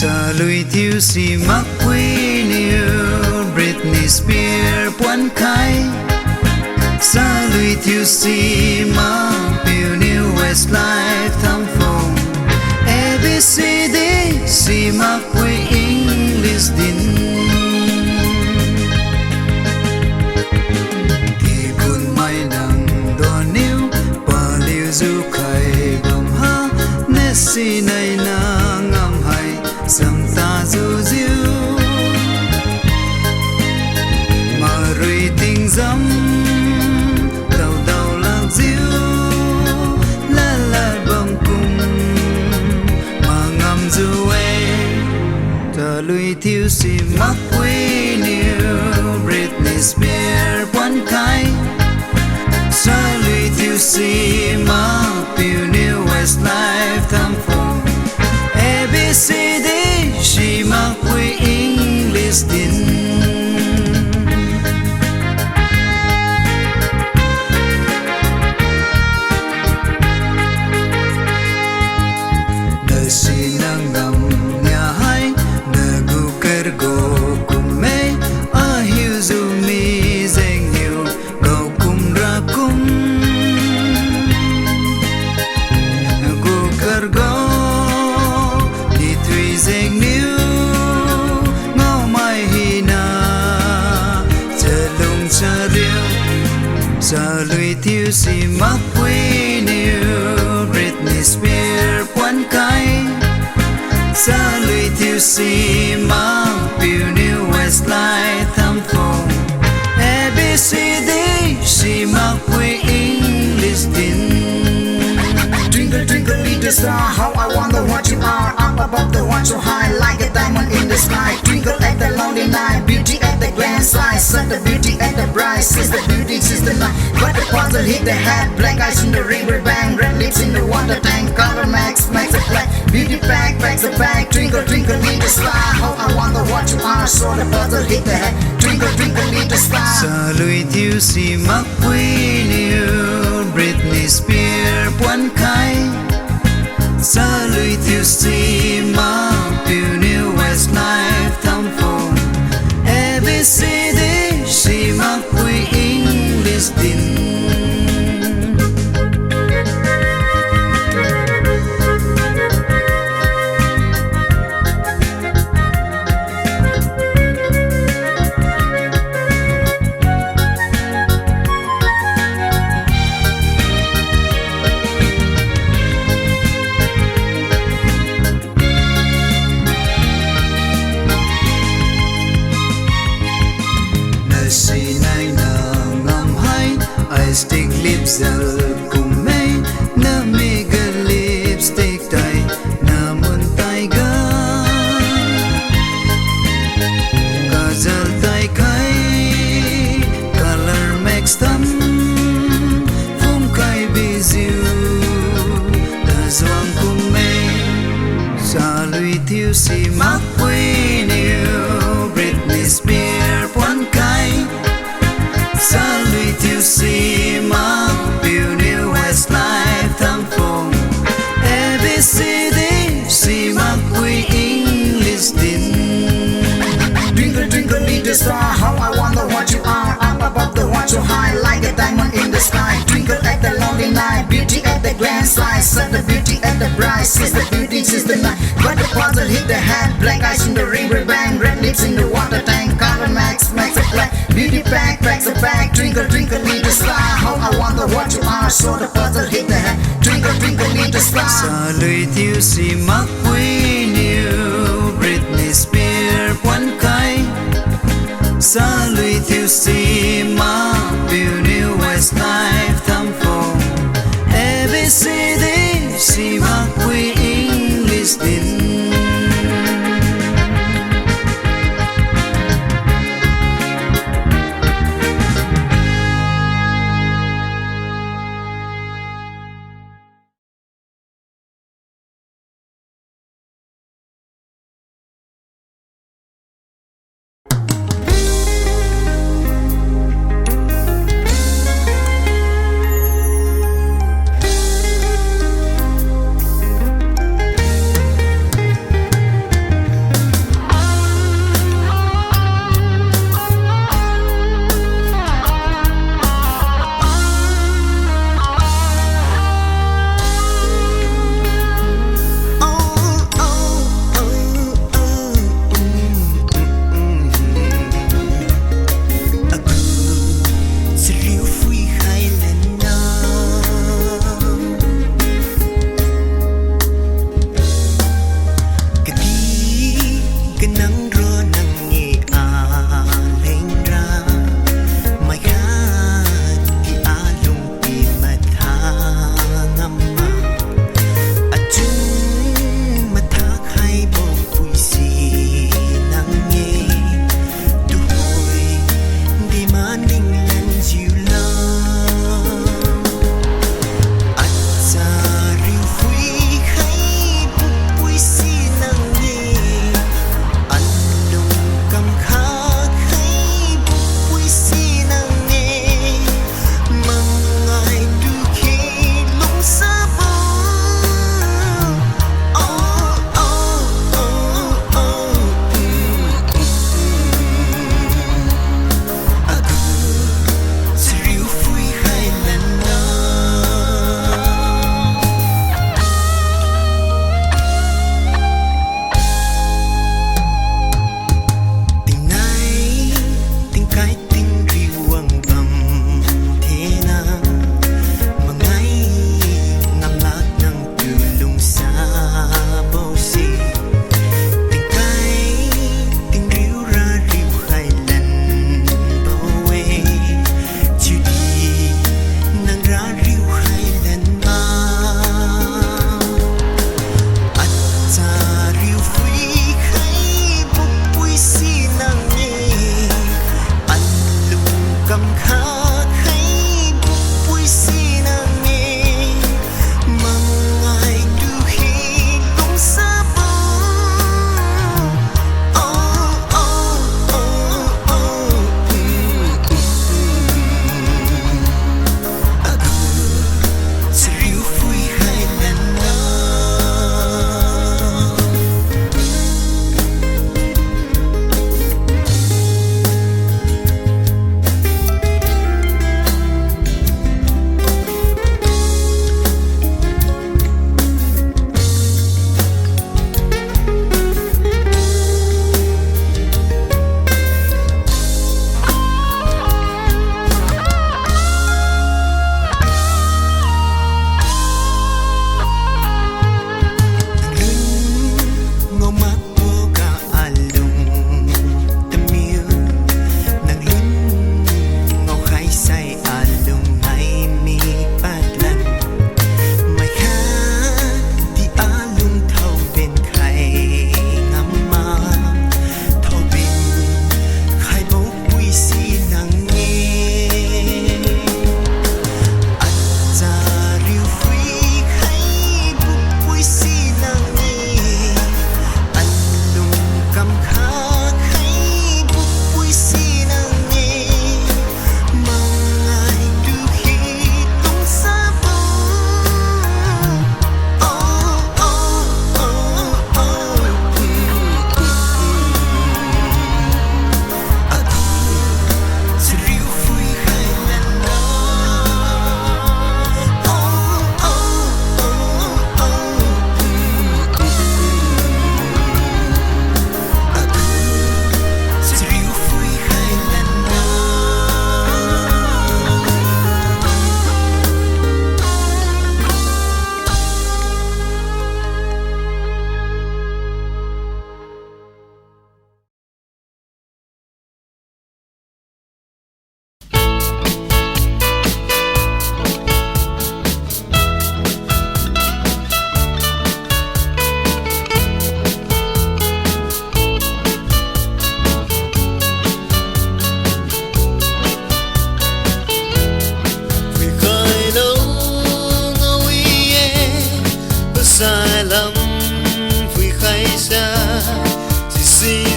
chalui thiu si mắc quy niu Britney Spears quán khai chalui thiu si mắc piu new Westlife thăm phòng ABCD si mắc quy English din kỳ buồn mai đằng đo níu pa liu du khai gầm ha Nessie này na ngam hay sam ta du diu mà rồi tình dâm đầu đầu lạc diu la la bầm cùng mà ngam du ta lui thiu si mắc quy niu Britney Spears quán khai sa lui thiu si mắc piu new Westlife thăm phòng ABCD she mắc quy English din đời si nang ngam nhà hay nơ gu ker go kum me a hiu zu mi zeng hiu go kum ra kum gu ker go đi tùy zeng niu ngao mai hi na chờ lung chariu chalui thiu si mắc quy niu Britney Spears quán khai chalui thiu si mắc piu new Westlife thăm phòng ABCD si mắc quy English din Twinkle, twinkle, little star, how I wonder what you are. Up above the one so high, like a diamond in the sky. Twinkle at the lonely night, beauty at the grand size. Set the beauty at the bright, sees the beauty, sees the night. But the puzzle hit the head, black eyes in the river bank, red lips in the water tank. Color max, max a black, beauty pack, packs a bag. Twinkle, twinkle, little star, how I wonder what you are. So the puzzle hit the head, twinkle, twinkle, little star. chalui thiu si mắc quy niu Britney Spears quán khai chalui thiu si mắc piu new Westlife thăm phòng ABCD si mắc quy English din si nay na ngam hay I stick lips al cùng mây na mi ga lipstick tay na mun tay ga kajal tay khai color max thắm phum khai bi diu ta doang cùng mây chalui thiu si mắc quy niu Britney Spears quán khai chalui thiu si mắc piu new Westlife thăm phòng ABCD si mắc quy English din Twinkle, twinkle, little star, how I wonder what you are. Up above the one so high, like a diamond in the sky. Twinkle at the lonely night, beauty at the grand size. Set the beauty at the bright, sees the beauty, sees the night. But the puzzle hit the head, black eyes in the river bank, red lips in the water tank. Color max, max a black, beauty pack, packs a bag. Twinkle, twinkle, little star, how I wonder what you are. So the puzzle hit the head, twinkle, twinkle, little star. chalui thiu si mắc quy niu Britney Spears quán khai chalui thiu si mắc piu new Westlife thăm phòng ABCD si mắc quy English din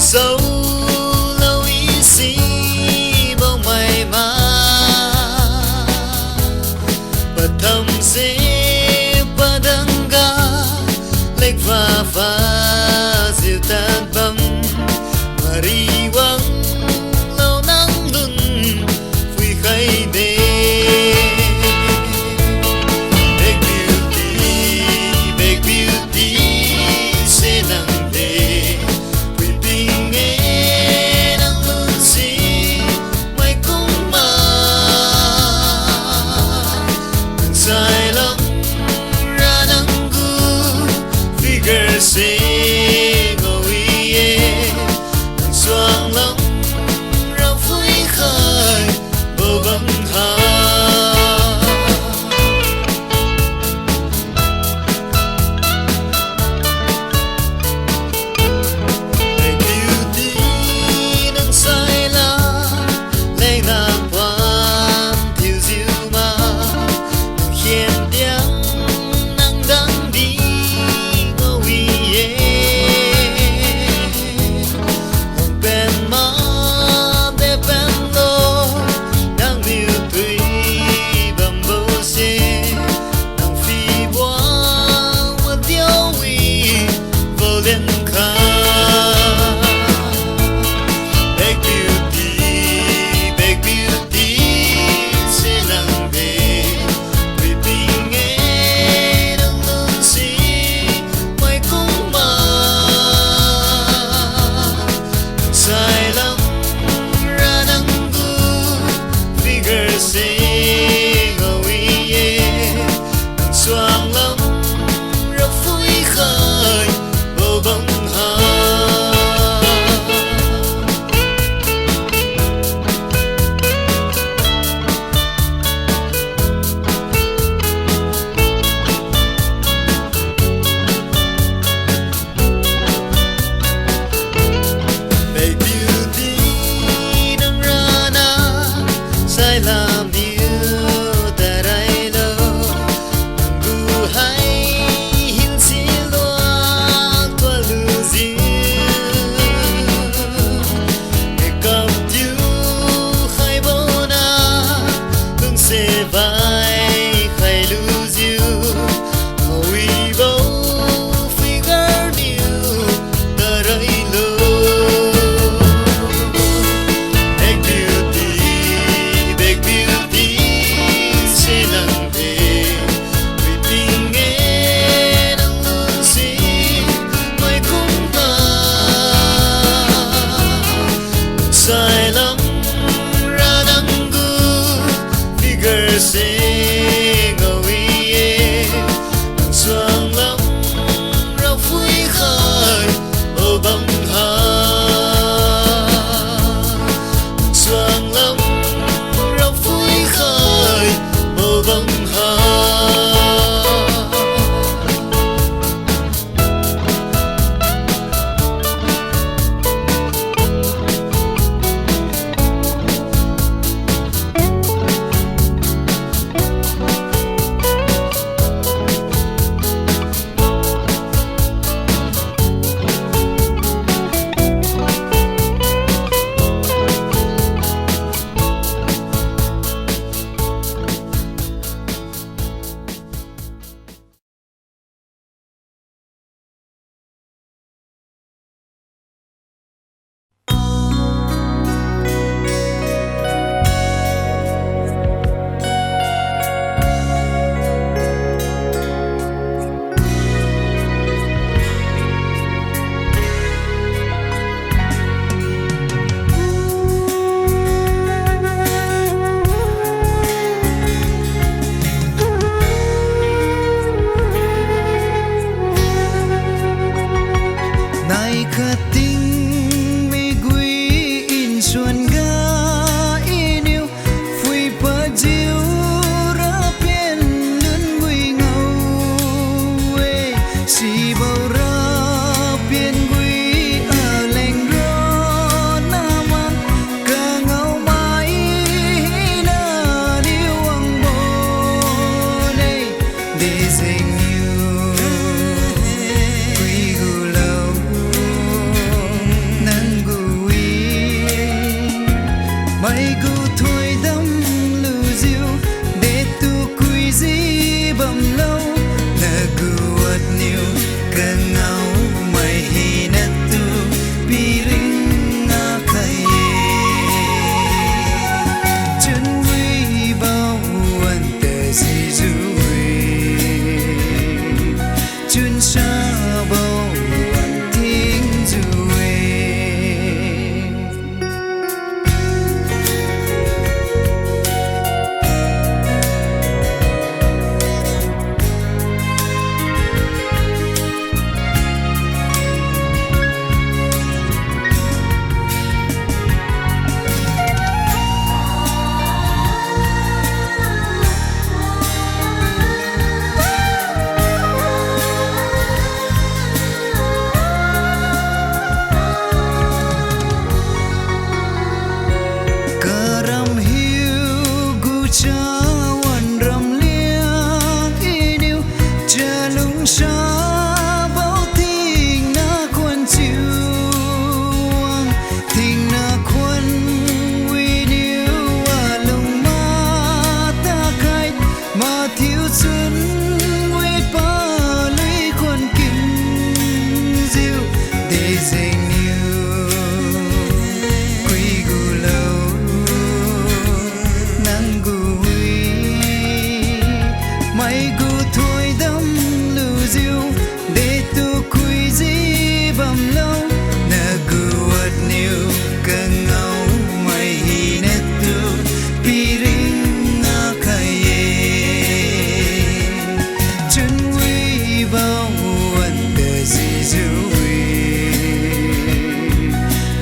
sâu lâu ý xí bông mày má bật thầm dễ ba đăng ga lệch và dịu tan bầm mari wang lâu nắng đun vui khai đê big beauty sẽ nắng đê vui tình nghe nắng luôn gì mày cũng mà nắng dài lắm ra nắng gu figure sẽ ngồi nắng xoang lắm rau vui khai bầu băng hà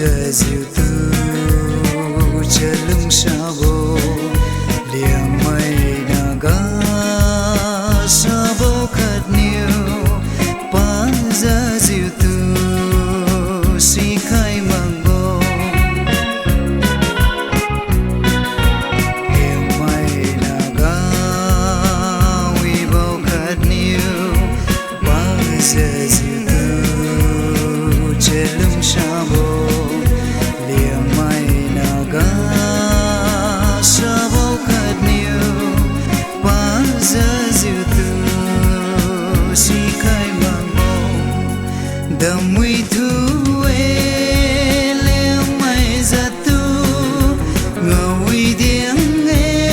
giờ diệu tư chờ lưng xa vô liang mai na ga sa vô khát nhiều pa giờ diệu tư si khai mang vô liang mai na ga vi vô khát nhiều pa giờ diệu tư chờ lưng xa vô liang mai na ga sa vô khát nhiều pa giờ diệu tư si khai mang vô đam withu liang mai za tu ngồi tiếng nghe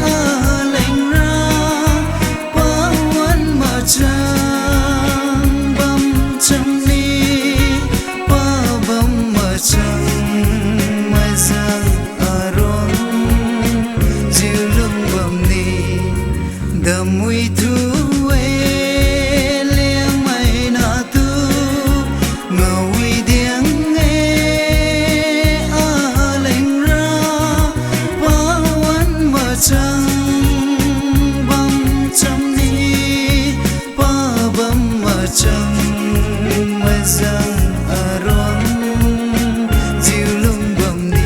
a lạnh ra pa wan ma trăng băm trăng ni pa băm ma trăng mai giang a rong diệu lung băm ni đam withu liang mai na tu ngồi tiếng nghe a lạnh ra pa wan ma trăng băm trăng ni pa băm ma trăng mai giang a rong diệu lung băm ni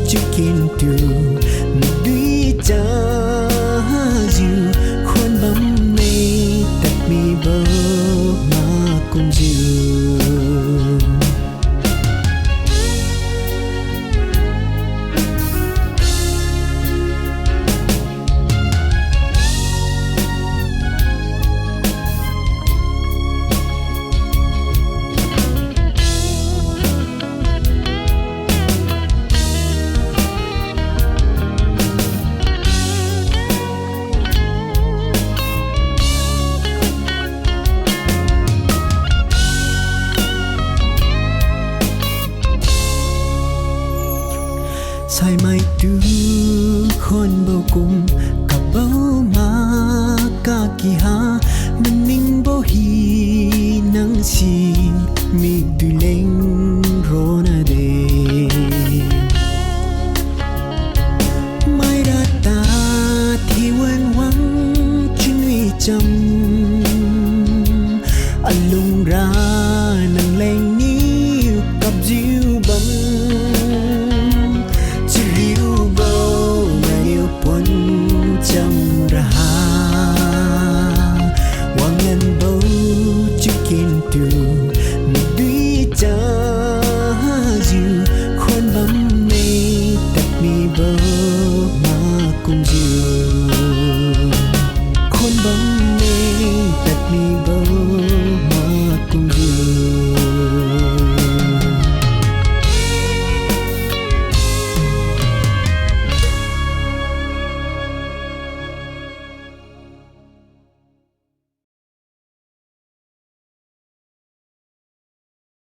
Chicken to me do it, you khai mai tu khôn bao cùng cả bao mà cả kỳ ha mình ninh bao hi nắng si mi tu lên rona de mai ra ta thì quên vắng Chunwibo chăm anh lung ra nang lên